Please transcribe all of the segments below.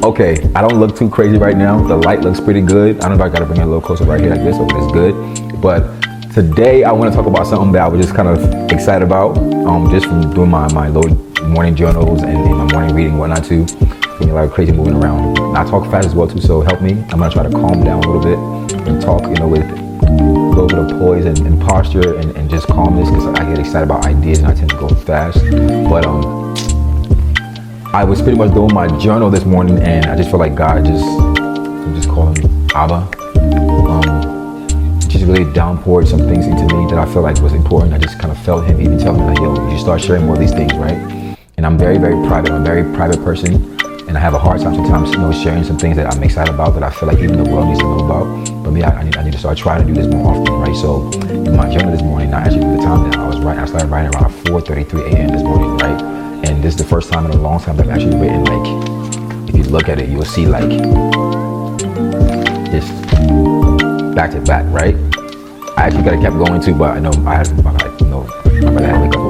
Okay, I don't look too crazy right now. The light looks pretty good. I don't know if I gotta bring it a little closer right here like this, so it's good. But today I want to talk about something that I was just kind of excited about, just from doing my little morning journals and my morning reading and whatnot too. Getting a lot of crazy moving around. And I talk fast as well too, so help me. I'm gonna try to calm down a little bit and talk, with a little bit of poise and posture and just calmness, because I get excited about ideas and I tend to go fast. But I was pretty much doing my journal this morning, and I just feel like God I'm just calling Abba, just really downpoured some things into me that I feel like was important. I just kind of felt him even telling me like, yo, you should start sharing more of these things, right? And I'm very, very private. I'm a very private person, and I have a hard time sometimes, sharing some things that I'm excited about, that I feel like even the world needs to know about. But me, I need to start trying to do this more often, right? So in my journal this morning, I actually put the time down. I started writing around 4:33 a.m. this morning, right? And this is the first time in a long time that I've actually written, like, if you look at it, you'll see like just back to back, right? I actually kept going too, but I know I had, my brother had to wake up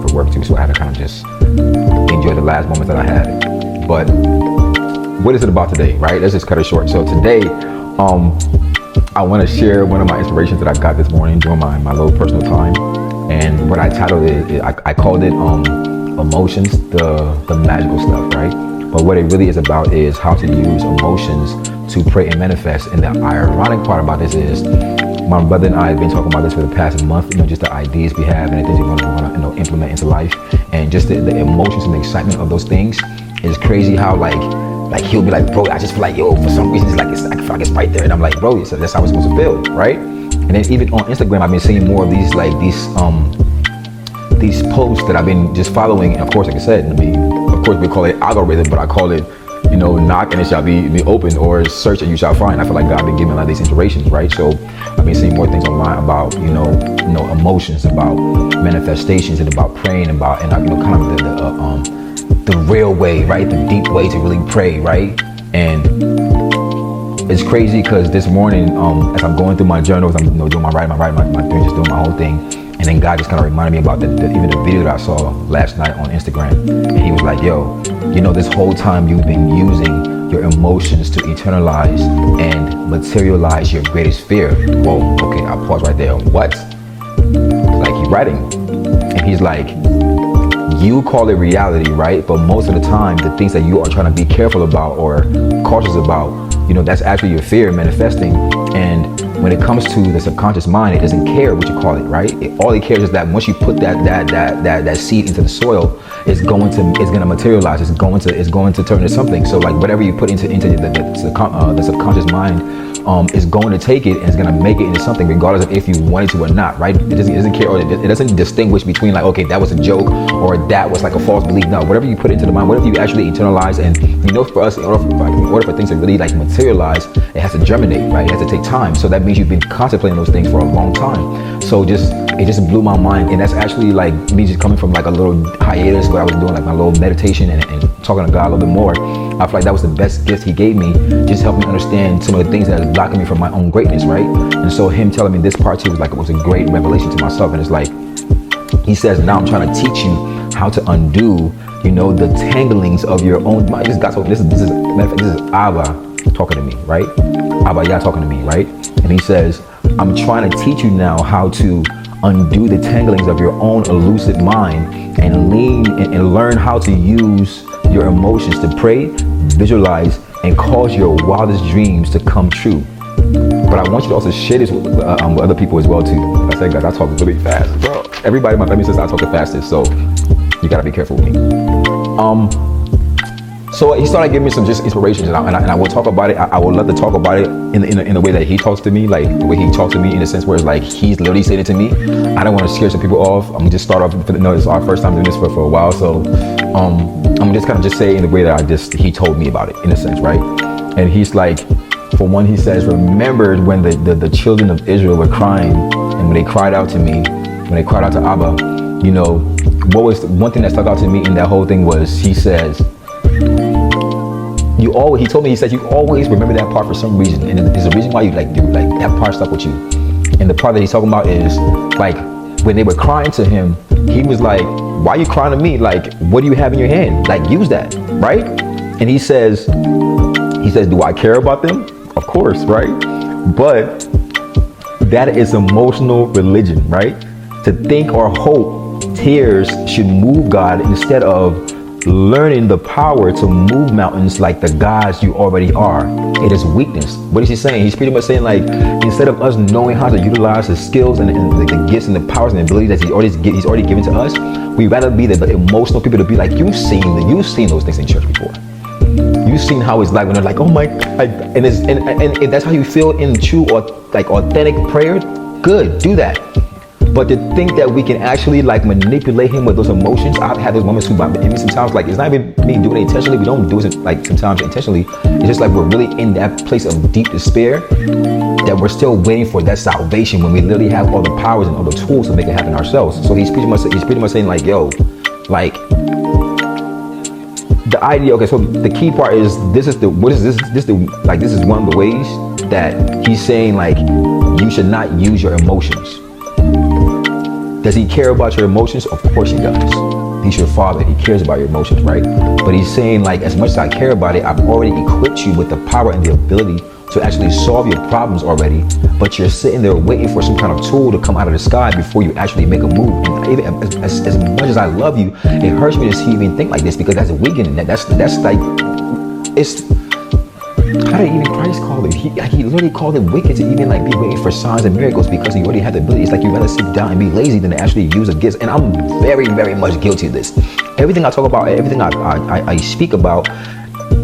for work too, so I had to kind of just enjoy the last moments that I had. But what is it about today, right? Let's just cut it short. So today, I want to share one of my inspirations that I got this morning during my little personal time. And what I titled it, I called it emotions, the magical stuff, right? But what it really is about is how to use emotions to pray and manifest. And the ironic part about this is, my brother and I have been talking about this for the past month, just the ideas we have and the things we want to implement into life, and just the emotions and the excitement of those things. Is crazy how like he'll be like, bro, I just feel like, yo, for some reason I feel like it's right there, and I'm like, bro, that's how it's supposed to feel, right? And then even on Instagram, I've been seeing more of these posts that I've been just following. And of course, like I said, of course we call it algorithm, but I call it, knock and it shall be open, or search and you shall find. I feel like God been giving me a lot of these inspirations, right? So I've been seeing more things online about, emotions, about manifestations, and about praying, about, and kind of the real way, right? The deep way to really pray, right? And it's crazy because this morning, as I'm going through my journals, I'm doing my writing, just doing my whole thing. And then God just kind of reminded me about even the video that I saw last night on Instagram. And he was like, yo, this whole time you've been using your emotions to eternalize and materialize your greatest fear. Whoa, okay, I'll pause right there. What? Like, he's writing. And he's like, you call it reality, right? But most of the time, the things that you are trying to be careful about or cautious about, that's actually your fear manifesting. And when it comes to the subconscious mind, it doesn't care what you call it, right? All it cares is that once you put that seed into the soil, it's going to materialize. It's going to turn into something. So like whatever you put into the subconscious mind, is going to take it and it's going to make it into something, regardless of if you want it to or not, right? It doesn't care, or it doesn't distinguish between like, okay, that was a joke or that was like a false belief. No, whatever you put into the mind, whatever you actually internalize, and for us, in order for things to really like materialize, it has to germinate, right? It has to take time. So that means you've been contemplating those things for a long time. So it just blew my mind. And that's actually like me just coming from like a little hiatus where I was doing like my little meditation and talking to God a little bit more. I feel like that was the best gift he gave me, just helped me understand some of the things that are blocking me from my own greatness, right? And so him telling me this part too was a great revelation to myself. And it's like, he says, now I'm trying to teach you how to undo, the tanglings of your own mind. This is Abba talking to me, right? Abba, Yah talking to me, right? And he says, I'm trying to teach you now how to undo the tanglings of your own elusive mind and learn how to use your emotions to pray, visualize, and cause your wildest dreams to come true. But I want you to also share this with other people as well too. Like I said, guys, I talk really fast, bro. Everybody in my family says I talk the fastest, so you gotta be careful with me. So he started giving me some just inspirations, and I will talk about it. I would love to talk about it in the way that he talks to me, like the way he talks to me, in the sense where it's like he's literally saying it to me. I don't want to scare some people off. I'm gonna just start off. It's our first time doing this for a while, so I'm just kind of just say in the way that he told me about it, in a sense, right? And he's like, for one, he says, remembered when the children of Israel were crying, and when they cried out to me, when they cried out to Abba, what was one thing that stuck out to me in that whole thing was, he says, he told me, he said, you always remember that part for some reason, and there's a reason why you like that part stuck with you. And the part that he's talking about is like when they were crying to him, he was like, why are you crying to me? Like, what do you have in your hand? Like, use that, right? And he says, He says, do I care about them? Of course, right? But that is emotional religion, right? To think or hope tears should move God instead of learning the power to move mountains like the gods you already are. It is weakness. What is he saying? He's pretty much saying, like, instead of us knowing how to utilize the skills and the gifts and the powers and the abilities that he's already given to us, we rather be the emotional people to be like, you've seen those things in church before. You've seen how it's like when they're like, oh my, and if that's how you feel in true or like authentic prayer, good, do that. But to think that we can actually like manipulate him with those emotions, I've had those moments who sometimes, like, it's not even me doing it intentionally. We don't do it like sometimes intentionally. It's just like we're really in that place of deep despair that we're still waiting for that salvation when we literally have all the powers and all the tools to make it happen ourselves. So he's pretty much saying like, yo, like the idea. Okay, so the key part is this is one of the ways that he's saying like you should not use your emotions. Does he care about your emotions? Of course he does. He's your father. He cares about your emotions, right? But he's saying like, as much as I care about it, I've already equipped you with the power and the ability to actually solve your problems already. But you're sitting there waiting for some kind of tool to come out of the sky before you actually make a move. And even as much as I love you, it hurts me to see you even think like this, because that's weakening. That's like, it's, how did even Christ call it? He literally called it wicked to even like be waiting for signs and miracles because he already had the ability. It's like you rather sit down and be lazy than to actually use the gifts. And I'm very, very much guilty of this. Everything I talk about, everything I speak about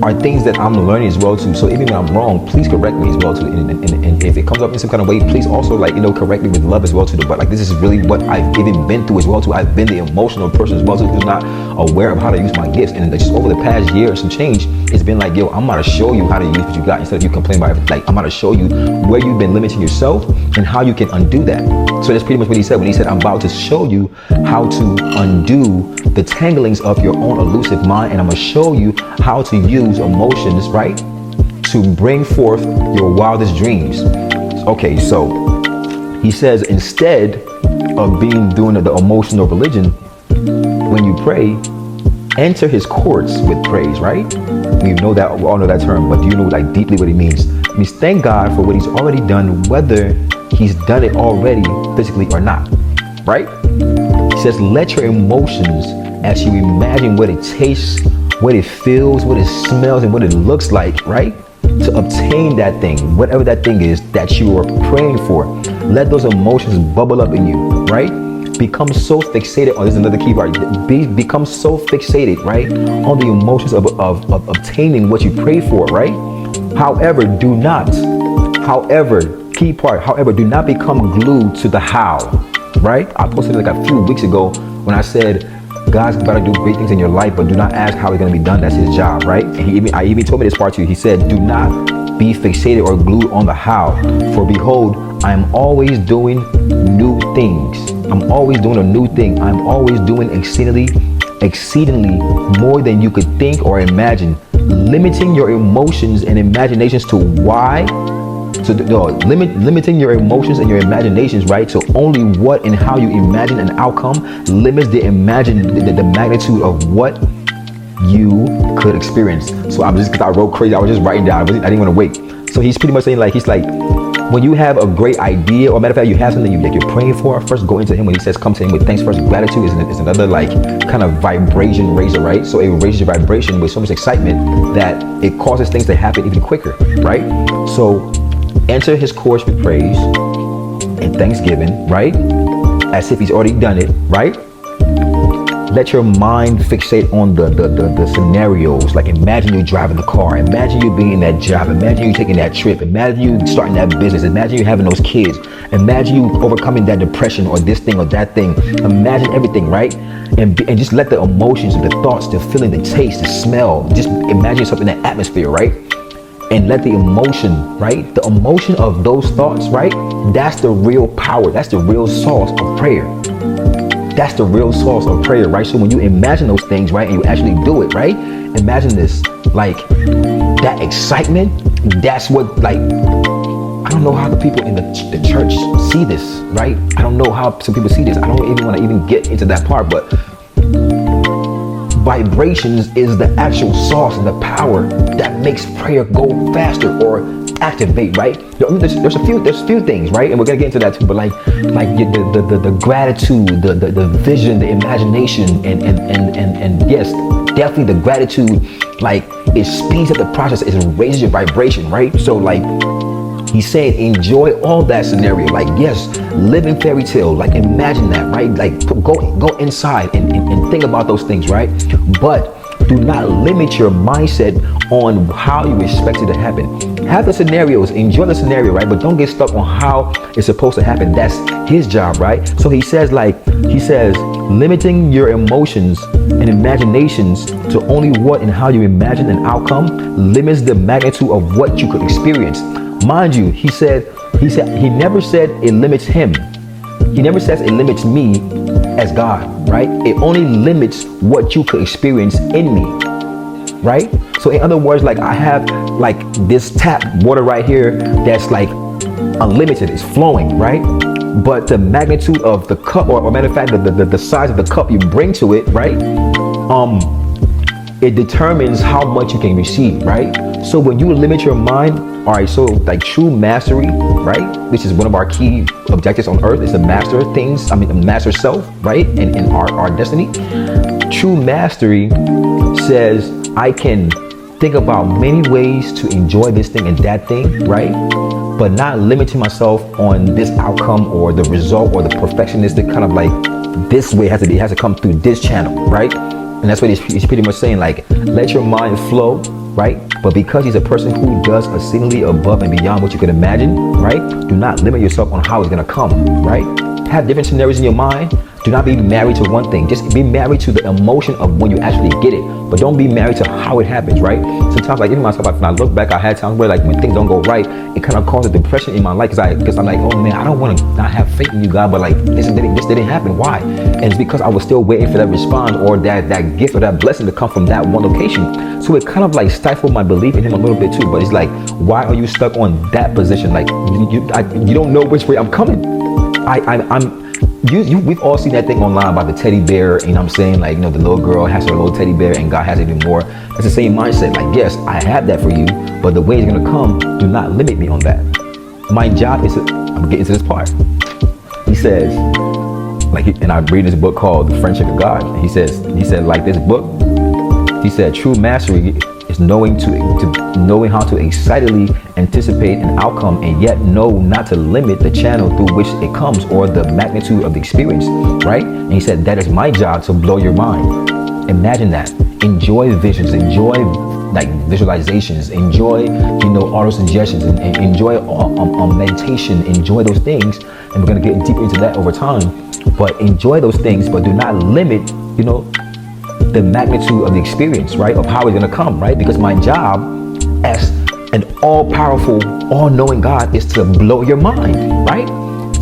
are things that I'm learning as well too. So even when I'm wrong, please correct me as well too. And if it comes up in some kind of way, please also like, correct me with love as well too. But like, this is really what I've even been through as well too. I've been the emotional person as well too, who's not aware of how to use my gifts. And just over the past year, some change, it's been like, yo, I'm about to show you how to use what you got instead of you complaining about it. Like, I'm about to show you where you've been limiting yourself and how you can undo that. So that's pretty much what he said when he said, I'm about to show you how to undo the tanglings of your own elusive mind, and I'm going to show you how to use emotions, right, to bring forth your wildest dreams. Okay, so he says instead of doing the emotional religion, when you pray, enter his courts with praise, right? We all know that term, but do you know like deeply what it means? It means thank God for what he's already done, whether he's done it already physically or not, right? He says, let your emotions, as you imagine what it tastes, what it feels, what it smells, and what it looks like, right? To obtain that thing, whatever that thing is that you are praying for, let those emotions bubble up in you, right? Become so fixated on, this is another key part, become so fixated, right, on the emotions of obtaining what you pray for, right? However, do not become glued to the how, right? I posted like a few weeks ago when I said, God's about to do great things in your life, but do not ask how it's going to be done. That's his job, right? And I even told me this part too. He said, do not be fixated or glued on the how. For behold, I am always doing new things. I'm always doing a new thing. I'm always doing exceedingly more than you could think or imagine. Limiting your emotions and imaginations to why? Limiting your emotions and your imaginations, right, to only what and how you imagine an outcome limits the magnitude of what you could experience. So because I wrote crazy, I was just writing down. I didn't want to wait. So he's pretty much saying like, he's like, when you have a great idea, or matter of fact, you have something that you're praying for, first go into him. When he says come to him with thanks first, gratitude is another like kind of vibration raiser, right? So it raises your vibration with so much excitement that it causes things to happen even quicker, right? So enter his courts with praise and thanksgiving, right? As if he's already done it, right? Let your mind fixate on the scenarios. Like imagine you driving the car. Imagine you being in that job. Imagine you taking that trip. Imagine you starting that business. Imagine you having those kids. Imagine you overcoming that depression or this thing or that thing. Imagine everything, right? And just let the emotions, the thoughts, the feeling, the taste, the smell, just imagine yourself in that atmosphere, right? And let the emotion, right? The emotion of those thoughts, right? That's the real power. That's the real source of prayer. That's the real source of prayer, right? So when you imagine those things, right, and you actually do it, right? Imagine this, like that excitement. That's what, like, I don't know how the people in the church see this, right? I don't know how some people see this. I don't even want to even get into that part, but vibrations is the actual source and the power that makes prayer go faster or activate, right? There's a few things, right? And we're gonna get into that too. But like the gratitude, the vision, the imagination, and yes, definitely the gratitude. Like it speeds up the process. It raises your vibration, right? So like he said, enjoy all that scenario. Like yes, live in fairy tale. Like imagine that, right? Like go inside and think about those things, right? But do not limit your mindset on how you expect it to happen. Have the scenarios, enjoy the scenario, right? But don't get stuck on how it's supposed to happen. That's his job, right? So he says, limiting your emotions and imaginations to only what and how you imagine an outcome limits the magnitude of what you could experience. Mind you, he never said it limits him. He never says it limits me as God, right? It only limits what you could experience in me, right? So in other words, like I have like this tap water right here that's like unlimited, it's flowing, right? But the magnitude of the cup, or matter of fact, the size of the cup you bring to it, right? It determines how much you can receive, right? So when you limit your mind, all right, so like true mastery, right? Which is one of our key objectives on earth, is to master things, master self, right? And our destiny. True mastery says I can think about many ways to enjoy this thing and that thing, right? But not limiting myself on this outcome or the result or the perfectionistic kind of like this way it has to come through this channel, right? And that's what he's pretty much saying, like, let your mind flow, right? But because he's a person who does exceedingly above and beyond what you can imagine, right? Do not limit yourself on how it's gonna come, right? Have different scenarios in your mind. Do not be married to one thing. Just be married to the emotion of when you actually get it. But don't be married to how it happens, right? Sometimes, like even myself, when I look back, I had times where like when things don't go right, it kind of causes depression in my life because I'm like, oh man, I don't want to not have faith in you, God, but like this didn't happen. Why? And it's because I was still waiting for that response or that gift or that blessing to come from that one location. So it kind of like stifled my belief in him a little bit too. But it's like, why are you stuck on that position? Like you don't know which way I'm coming. We've all seen that thing online about the teddy bear, you know what I'm saying? Like, you know, the little girl has her little teddy bear and God has even more. It's the same mindset. Like, yes, I have that for you, but the way it's going to come, do not limit me on that. My job is I'm getting to this part. He says, like, and I read this book called The Friendship of God. And he said, like this book, he said, true mastery is knowing how to excitedly anticipate an outcome and yet know not to limit the channel through which it comes or the magnitude of the experience, right? And he said, that is my job, to blow your mind. Imagine that. Enjoy visions, enjoy like visualizations, enjoy, auto suggestions, and enjoy meditation, enjoy those things. And we're going to get deeper into that over time. But enjoy those things, but do not limit, the magnitude of the experience, right? Of how it's gonna come, right? Because my job as an all-powerful, all-knowing God is to blow your mind, right?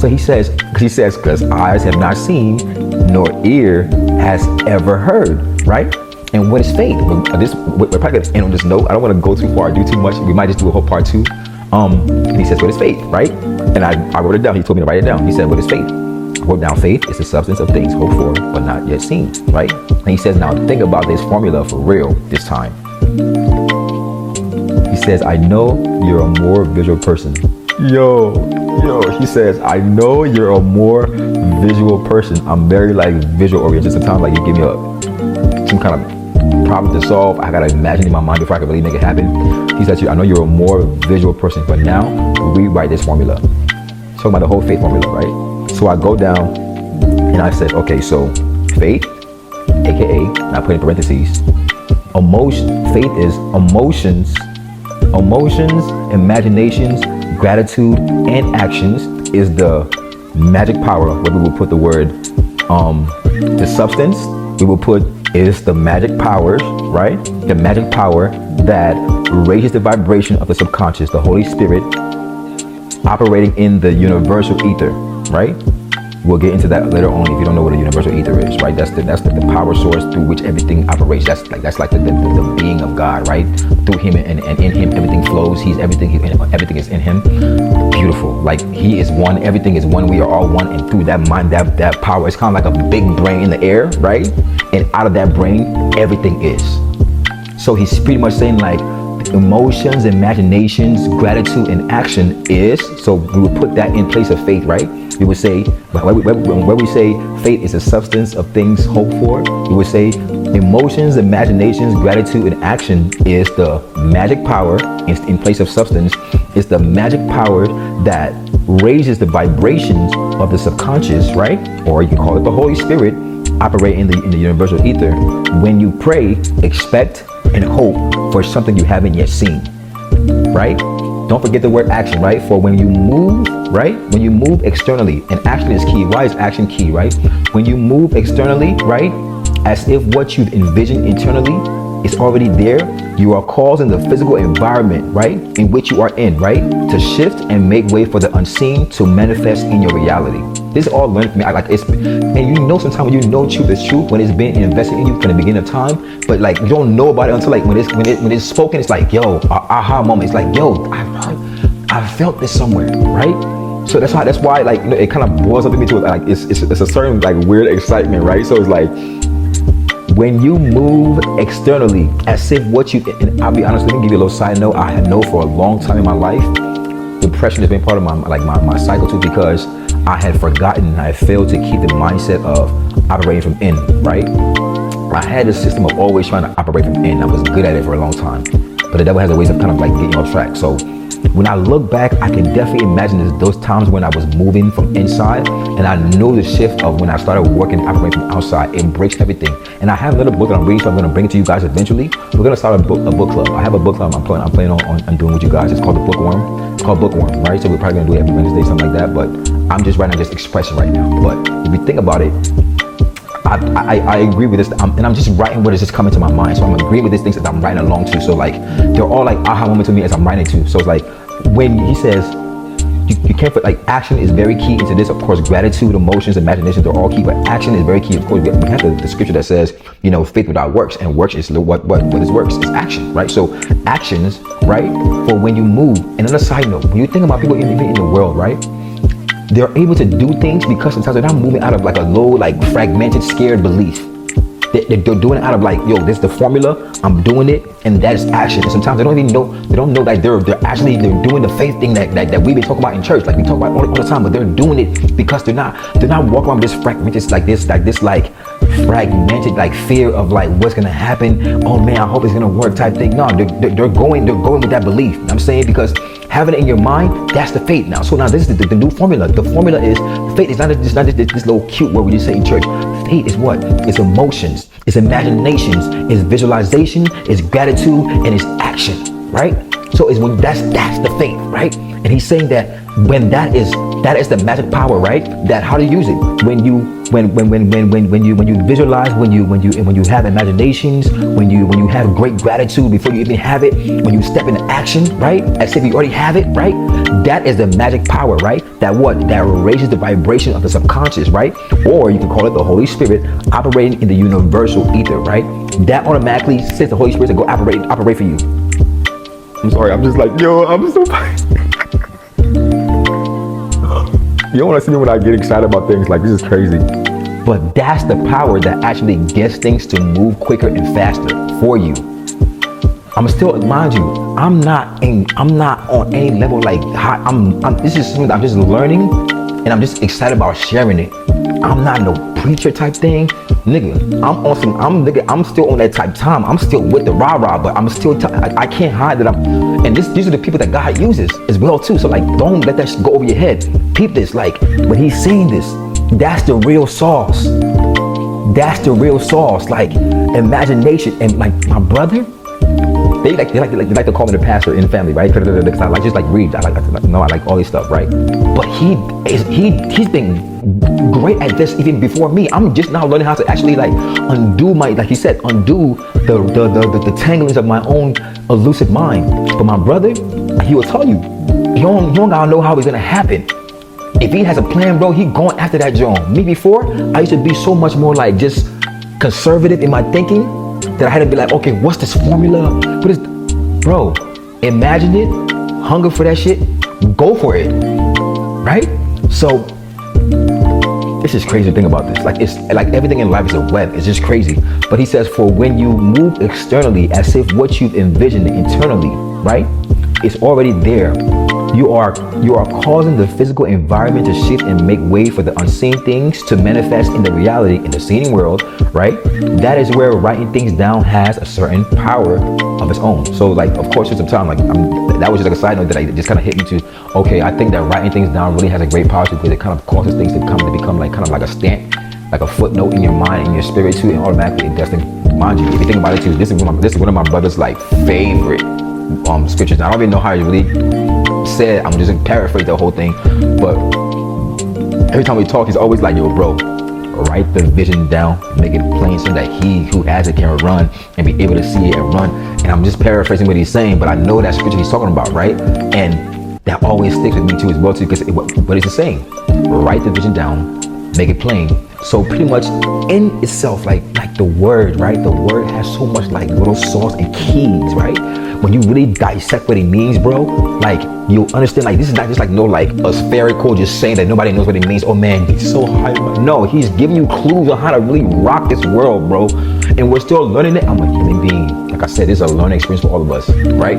So he says, because eyes have not seen, nor ear has ever heard, right? And what is faith? We're probably gonna end on this note. I don't want to go too far, do too much. We might just do a whole part 2. And he says, what is faith, right? And I wrote it down. He told me to write it down. He said, what is faith? I wrote down, faith is the substance of things hoped for but not yet seen, right? And he says, now think about this formula for real this time. He says, I know you're a more visual person. He says, I know you're a more visual person. I'm very like visual oriented. Sometimes like you give me some kind of problem to solve. I gotta imagine in my mind before I can really make it happen. He says, I know you're a more visual person, but now rewrite this formula. Talking about the whole faith formula, right? So I go down and I said, okay, so faith, aka, and I put in parentheses, faith is emotions, imaginations, gratitude, and actions is the magic power, where we will put the word, the substance, we will put is the magic powers, right? The magic power that raises the vibration of the subconscious, the Holy Spirit, operating in the universal ether, right? We'll get into that later on if you don't know what a universal ether is, right? That's the power source through which everything operates. That's like the being of God, right? Through him and in him everything flows. He's everything. Everything is in him. Beautiful. Like he is one. Everything is one. We are all one. And through that mind, that power, it's kind of like a big brain in the air, right? And out of that brain, everything is. So he's pretty much saying like emotions, imaginations, gratitude, and action is. So we would put that in place of faith, right? We would say, when we say faith is the substance of things hoped for, we would say emotions, imaginations, gratitude, and action is the magic power in place of substance. It's the magic power that raises the vibrations of the subconscious, right? Or you can call it the Holy Spirit, operate in the universal ether. When you pray, expect and hope for something you haven't yet seen, right? Don't forget the word action, right? For when you move, right? When you move externally, and action is key. Why is action key, right? When you move externally, right? As if what you've envisioned internally is already there, you are causing the physical environment, right? In which you are in, right? To shift and make way for the unseen to manifest in your reality. This is all learned from me. And you know sometimes when you know truth is truth, when it's been invested in you from the beginning of time, but like you don't know about it until like when it's spoken, it's like, yo, aha moment. It's like, yo, I felt this somewhere, right? So that's why like, you know, it kind of boils up to me to like it's a certain like weird excitement, right? So it's like when you move externally as if what you, and I'll be honest, let me give you a little side note. I had known for a long time in my life, depression has been part of my cycle too, because I had forgotten, I failed to keep the mindset of operating from in, right? I had a system of always trying to operate from in. I was good at it for a long time, but the devil has a ways of kind of like getting you off track. So when I look back, I can definitely imagine those times when I was moving from inside, and I know the shift of when I started working, operating from outside. It breaks everything. And I have another book that I'm reading, so I'm going to bring it to you guys eventually. We're going to start a book club. I have a book club I'm planning on doing with you guys. It's called the Bookworm. It's called Bookworm, right? So we're probably going to do it every Wednesday, something like that. But I'm just right now just expressing right now. But if you think about it, I agree with this, and I'm just writing what is just coming to my mind. So I'm agreeing with these things that I'm writing along to. So like they're all like aha moments to me as I'm writing to. So it's like when he says you can't put like action is very key into this. Of course, gratitude, emotions, imagination, they're all key, but action is very key. Of course, we have the scripture that says, you know, faith without works, and works is what is works? It's action, right? So actions, right? For when you move. And on a side note, when you think about people in the world, right? They're able to do things because sometimes they're not moving out of like a low, like fragmented, scared belief. They're doing it out of like, yo, this is the formula, I'm doing it, and that is action. And sometimes they don't know that they're doing the faith thing that we've been talking about in church. Like we talk about all the time, but they're doing it because they're not walking around with this fragmented, like fragmented like fear of like what's gonna happen. Oh man, I hope it's gonna work type thing. No, they're going with that belief. You know what I'm saying? Because having it in your mind, that's the faith now. So now this is the new formula. The formula is faith is not just this little cute word we just say in church. Faith is what? It's emotions, it's imaginations, it's visualization, it's gratitude, and it's action, right? So it's when that's the faith, right? And he's saying that when that is the magic power, right? That how to use it. When you visualize, when you have imaginations, when you have great gratitude before you even have it, when you step into action, right? As if you already have it, right? That is the magic power, right? That raises the vibration of the subconscious, right? Or you can call it the Holy Spirit operating in the universal ether, right? That automatically sends the Holy Spirit to go operate for you. I'm sorry, I'm just like, yo, I'm so You don't want to see me when I get excited about things, like this is crazy. But that's the power that actually gets things to move quicker and faster for you. I'm still, mind you, I'm not on any level like this is something that I'm just learning, and I'm just excited about sharing it. I'm not no preacher type thing, nigga. I'm still on that type time. I'm still with the rah-rah, but I'm still I can't hide that these are the people that God uses as well too. So like, don't let that shit go over your head. Peep this, like when he's saying this, that's the real sauce. That's the real sauce. Like imagination, and like my brother, they like to call me the pastor in the family, right? Because I like just like read. I like all this stuff, right? But he's been great at this even before me. I'm just now learning how to actually like undo like he said, undo the tanglings of my own elusive mind. But my brother, he will tell you, you don't gotta know how it's gonna happen. If he has a plan, bro, he going after that joint. Me before, I used to be so much more like just conservative in my thinking that I had to be like, okay, what's this formula? What is, bro, imagine it, hunger for that shit, go for it, right? So, this is crazy to think about this. Like, it's like everything in life is a web. It's just crazy. But he says, for when you move externally as if what you've envisioned internally, right, it's already there. You are causing the physical environment to shift and make way for the unseen things to manifest in the reality in the seen world, right? That is where writing things down has a certain power of its own. So, like, of course, at some time, like, that was just like a side note that I just kind of hit me to. Okay, I think that writing things down really has a great power to it because it kind of causes things to become like kind of like a stamp, like a footnote in your mind, in your spirit too, and automatically it does things. Mind you, if you think about it too, this is one of my brother's like favorite scriptures. Now, I don't even know how he really said. I'm just gonna paraphrase the whole thing, but every time we talk, he's always like, yo, bro, write the vision down, make it plain so that he who has it can run and be able to see it and run. And I'm just paraphrasing what he's saying, but I know that scripture he's talking about, right? And that always sticks with me too as well too, because what is it saying? Write the vision down, make it plain. So pretty much in itself, like the word, right? The word has so much like little sauce and keys, right? When you really dissect what it means, bro, like you'll understand, like this is not just like no like a spherical just saying that nobody knows what it means. Oh man, he's so high. No, he's giving you clues on how to really rock this world, bro. And we're still learning it. I'm a human being. Like I said, this is a learning experience for all of us, right?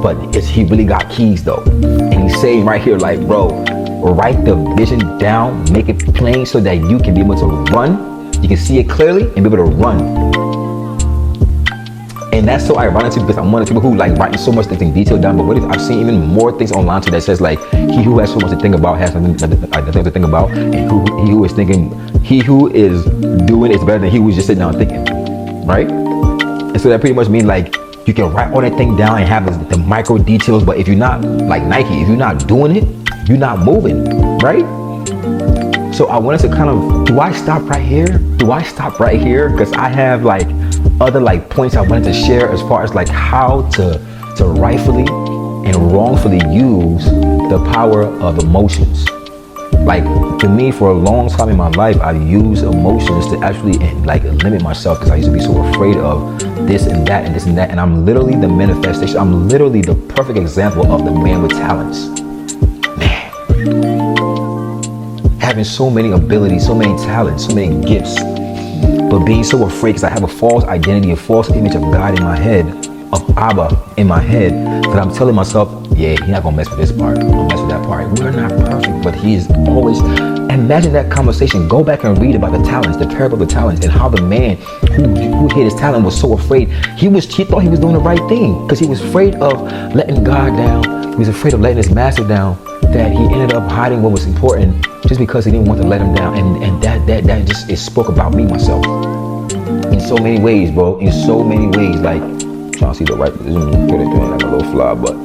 But he really got keys though. And he's saying right here, like, bro, write the vision down, make it plain so that you can be able to run. You can see it clearly and be able to run. And that's so ironic too, because I'm one of the people who like writing so much things in detail down. But what if I've seen even more things online too that says like, he who has so much to think about has nothing to think about, and he who is thinking, he who is doing is better than he who is just sitting down thinking, right? And so that pretty much means like you can write all that thing down and have the micro details, but if you're not like Nike, if you're not doing it, you're not moving, right? So I wanted to kind of, do I stop right here? Because I have like other like points I wanted to share as far as like how to rightfully and wrongfully use the power of emotions. Like to me, for a long time in my life, I used emotions to actually like limit myself because I used to be so afraid of this and that and this and that. And I'm literally the manifestation. I'm literally the perfect example of the man with talents. Man. Having so many abilities, so many talents, so many gifts, but being so afraid because I have a false identity, a false image of God in my head, of Abba in my head, that I'm telling myself, yeah, he's not gonna mess with this part, I'm gonna mess with that part. We're not perfect, but he is always. Imagine that conversation. Go back and read about the talents, the parable of the talents, and how the man who hid his talent was so afraid. He thought he was doing the right thing because he was afraid of letting God down. He was afraid of letting his master down, that he ended up hiding what was important just because he didn't want to let him down. And that just, it spoke about me, myself. In so many ways, bro. In so many ways. Like, I'm trying to see the right position, put it like a little fly, but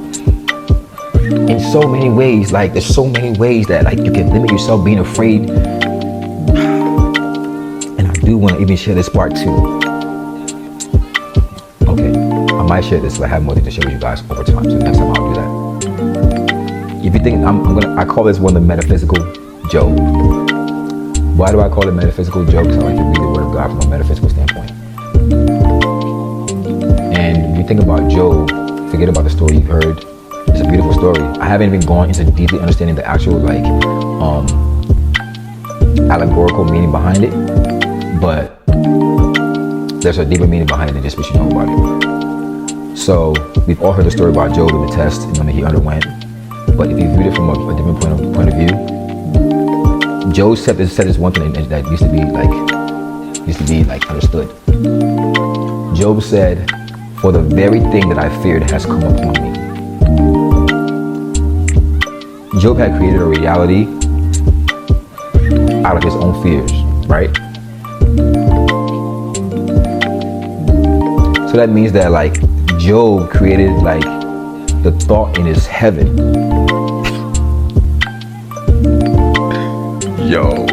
in so many ways, like there's so many ways that like you can limit yourself being afraid. And I do want to even share this part too. Okay, I might share this, but I have more things to share with you guys over time. So next time I'll do that. If you think I call this one the metaphysical joke. Why do I call it metaphysical joke? Because I like to read the word of God from a metaphysical standpoint. And when you think about Job, forget about the story you've heard. It's a beautiful story. I haven't even gone into deeply understanding the actual like allegorical meaning behind it, but there's a deeper meaning behind it than just what you know about it. So we've all heard the story about Job and the test and he underwent. But if you read it from a different point of view, Job said this one thing that used to be like understood. Job said, "For the very thing that I feared has come upon me." Job had created a reality out of his own fears, right? So that means that like Job created like the thought in his heaven. Yo.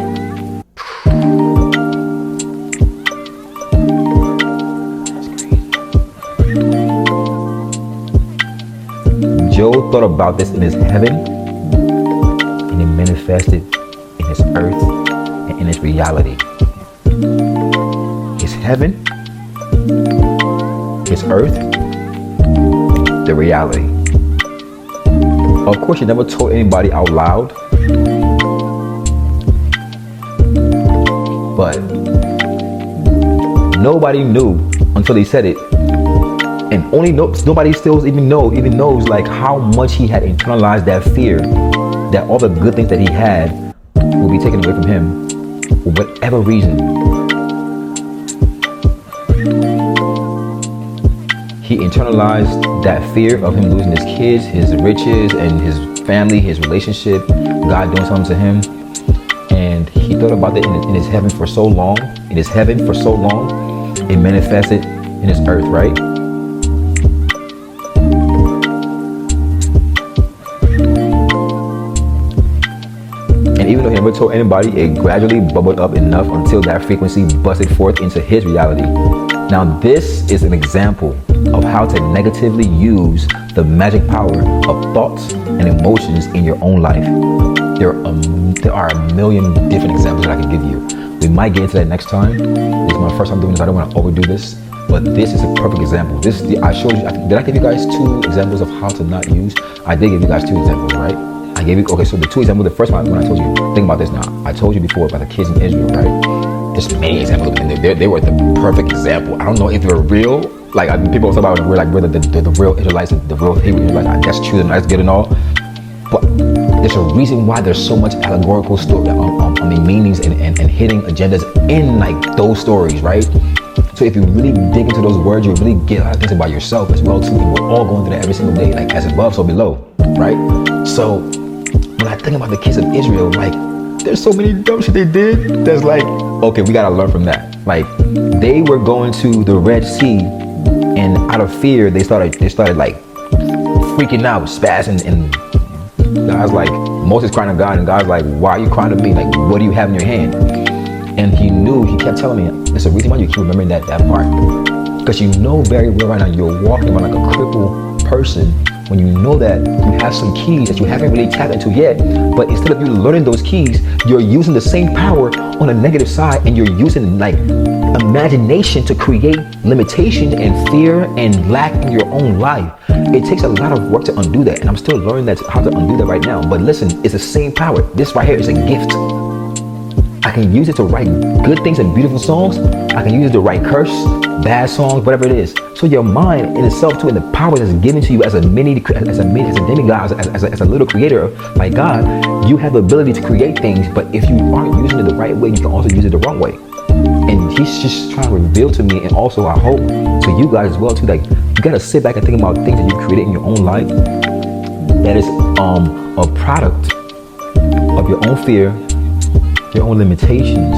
Job thought about this in his heaven and it manifested manifested in this earth and in its reality. His heaven, his earth, the reality. Of course, he never told anybody out loud, but nobody knew until he said it, and nobody still even knows like how much he had internalized that fear that all the good things that he had will be taken away from him for whatever reason. He internalized that fear of him losing his kids, his riches, and his family, his relationship, God doing something to him. And he thought about it in his heaven for so long. In his heaven for so long, it manifested in his earth, right? And even though he never told anybody, it gradually bubbled up enough until that frequency busted forth into his reality. Now this is an example of how to negatively use the magic power of thoughts and emotions in your own life. There are a million different examples that I can give you. We might get into that next time. This is my first time doing this. I don't want to overdo this, but this is a perfect example. I showed you. Did I give you guys 2 examples of how to not use? I did give you guys 2 examples, right? I gave you. Okay, so the 2 examples. The first one when I told you, think about this now. I told you before about the kids in Israel, right? There's many examples, and they were the perfect example. I don't know if they're real. Like people talk about we're the real Israelites, the real Hebrew Israelites. That's true, and that's good and all. But there's a reason why there's so much allegorical story, meanings and hidden agendas in like those stories, right? So if you really dig into those words, you really get a lot of things about yourself as well too. And we're all going through that every single day, like as above, so below, right? So when I think about the kids of Israel, like there's so many dumb shit they did. That's like, okay, we gotta learn from that. Like they were going to the Red Sea, and out of fear, they started like freaking out, spazzing, and God's like, Moses crying to God, and God's like, why are you crying to me? Like, what do you have in your hand? And he kept telling me, there's a reason why you keep remembering that part. Because you know very well right now you're walking around like a crippled person when you know that you have some keys that you haven't really tapped into yet, but instead of you learning those keys, you're using the same power on a negative side, and you're using like imagination to create limitations and fear and lack in your own life. It takes a lot of work to undo that, and I'm still learning how to undo that right now. But listen, it's the same power. This right here is a gift. I can use it to write good things and beautiful songs. I can use it to write curse, bad songs, whatever it is. So your mind in itself too, and the power that's given to you as a demigod, as a little creator like God, you have the ability to create things. But if you aren't using it the right way, you can also use it the wrong way. And he's just trying to reveal to me, and also I hope to you guys as well too, like you gotta sit back and think about things that you created in your own life that is a product of your own fear, your own limitations.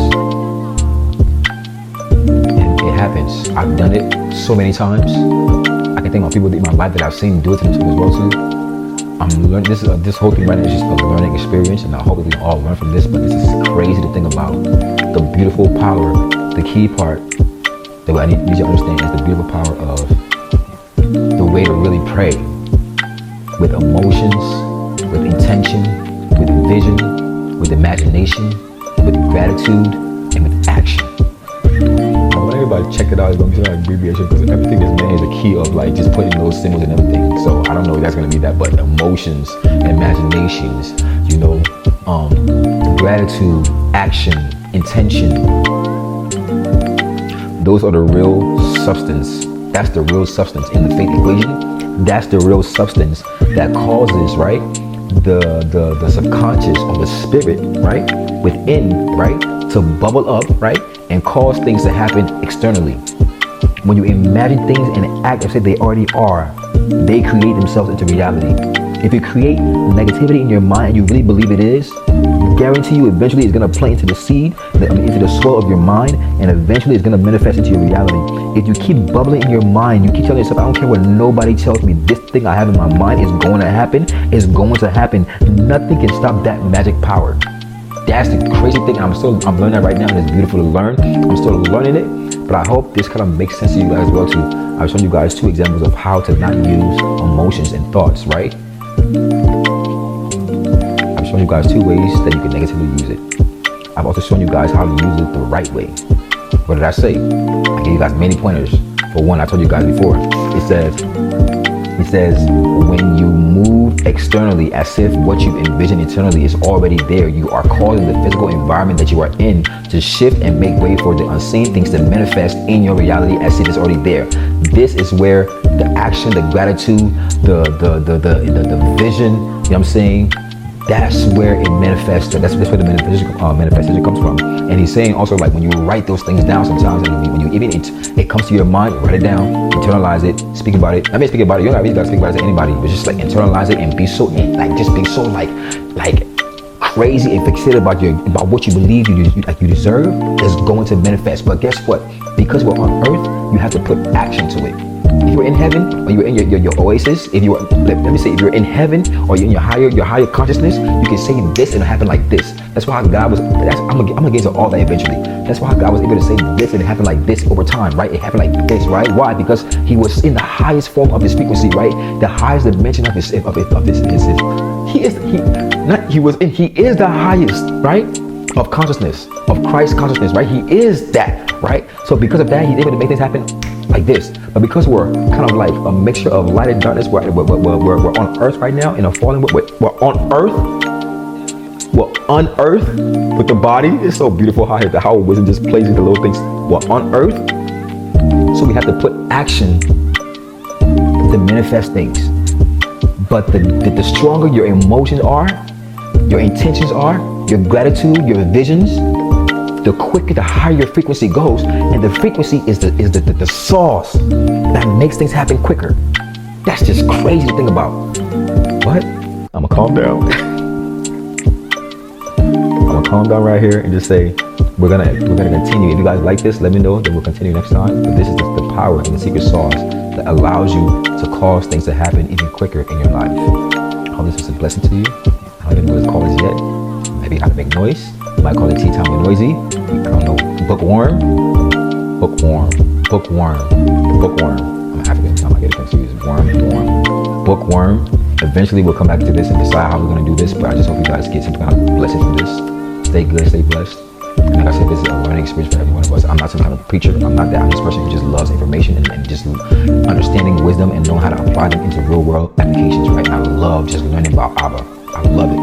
And it happens. I've done it so many times. I can think about people in my life that I've seen do it to themselves as well too. I'm learning this whole thing right now is just a learning experience, and I hope we can all learn from this. But this is crazy to think about. The beautiful power, the key part that I need you to understand is the beautiful power of the way to really pray with emotions, with intention, with vision, with imagination, with gratitude, and with action. I want everybody to check it out. It's going to be like abbreviation, because everything is made is a key of like just putting those symbols and everything. So I don't know if that's going to be that, but emotions, imaginations, gratitude, action, intention. Those are the real substance. That's the real substance in the faith equation. That's the real substance that causes, right, the subconscious or the spirit, right, within, right, to bubble up, right, and cause things to happen externally. When you imagine things and act as if they already are, they create themselves into reality. If you create negativity in your mind and you really believe it is, guarantee you eventually it's going to plant into the seed, into the soil of your mind, and eventually it's going to manifest into your reality. If you keep bubbling in your mind, you keep telling yourself, I don't care what nobody tells me, this thing I have in my mind is going to happen, it's going to happen. Nothing can stop that magic power. That's the crazy thing. I'm learning that right now, and it's beautiful to learn. I'm still learning it, but I hope this kind of makes sense to you guys as well too. I've shown you guys 2 examples of how to not use emotions and thoughts, right? I've shown shown you guys 2 ways that you can negatively use it. I've also shown you guys how to use it the right way. What did I say? I gave you guys many pointers. For one, I told you guys before. It says, when you move externally as if what you envision internally is already there, you are causing the physical environment that you are in to shift and make way for the unseen things to manifest in your reality as if it's already there. This is where the action, the gratitude, the vision, you know what I'm saying? That's where it manifests. That's where the manifestation comes from. And he's saying also, like, when you write those things down sometimes, and when you even it comes to your mind, write it down, internalize it, speak about it. I mean, speak about it. You don't really gotta speak about it to anybody, but just like internalize it and be so crazy and fixated about what you believe you deserve is going to manifest. But guess what? Because we're on earth, you have to put action to it. If you're in heaven or you're in your oasis, if you're in heaven or you're in your higher consciousness, you can say this and it'll happen like this. That's why God was. I'm gonna get into all that eventually. That's why God was able to say this and it happened like this over time, right? It happened like this, right? Why? Because he was in the highest form of his frequency, right? The highest dimension of his. He is the highest, right? Of consciousness, of Christ consciousness, right? He is that, right? So because of that, he's able to make things happen like this. But because we're kind of like a mixture of light and darkness, we're on earth right now in a fallen world. We're on earth with the body. It's so beautiful how wisdom just plays into little things. We're on earth, so we have to put action to manifest things. But the stronger your emotions are, your intentions are, your gratitude, your visions, the quicker, the higher your frequency goes. And the frequency is the sauce that makes things happen quicker. That's just crazy to think about. But I'm gonna calm down. I'm gonna calm down right here and just say we're gonna continue. If you guys like this, let me know. Then we'll continue next time. But this is the power and the secret sauce that allows you to cause things to happen even quicker in your life. I hope this was a blessing to you. I don't even know what it's called as yet. Maybe how to make noise. You might call it tea time with Noisy. I don't know. Bookworm. I'm African, so I might get it confused. Bookworm. Eventually we'll come back to this and decide how we're going to do this, but I just hope you guys get some kind of blessing from this. Stay good, stay blessed. And like I said, this is a learning experience for every one of us. I'm not some kind of preacher. I'm not that. I'm just a person who just loves information and just understanding wisdom and knowing how to apply them into real world applications, right? I love just learning about Abba. I love it.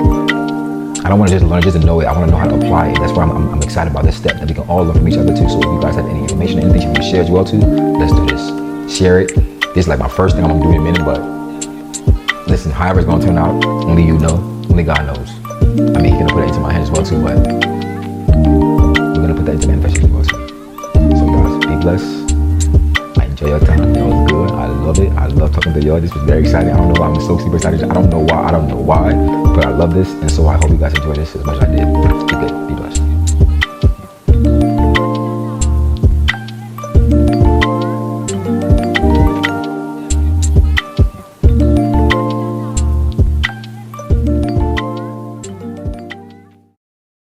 I don't want to just learn just to know it. I want to know how to apply it. That's why I'm excited about this step, that we can all learn from each other too. So if you guys have any information, anything you can share as well too, let's do this. Share it. This is like my first thing I'm gonna do in a minute, but listen, however it's gonna turn out, only you know, only God knows. I mean, He's gonna put it into my hands as well too, but we're gonna put that into manifestation as well too. So guys, be blessed. I enjoy your time. That was good. I love it. I love talking to y'all. This was very exciting. I don't know why I'm so super excited. I don't know why, but I love this, and so I hope you guys enjoy this as much as I did. Be good. Be blessed.